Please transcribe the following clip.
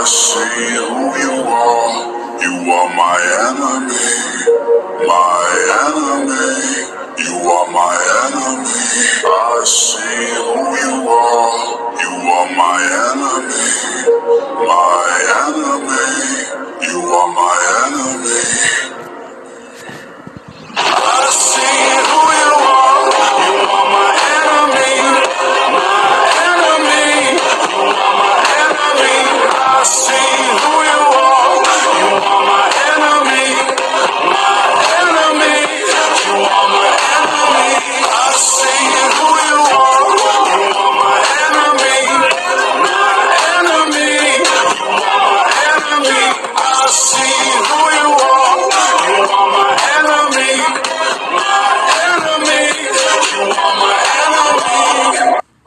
see who you are. You are my enemy, my enemy. You are my enemy. I see who you are. You are my enemy.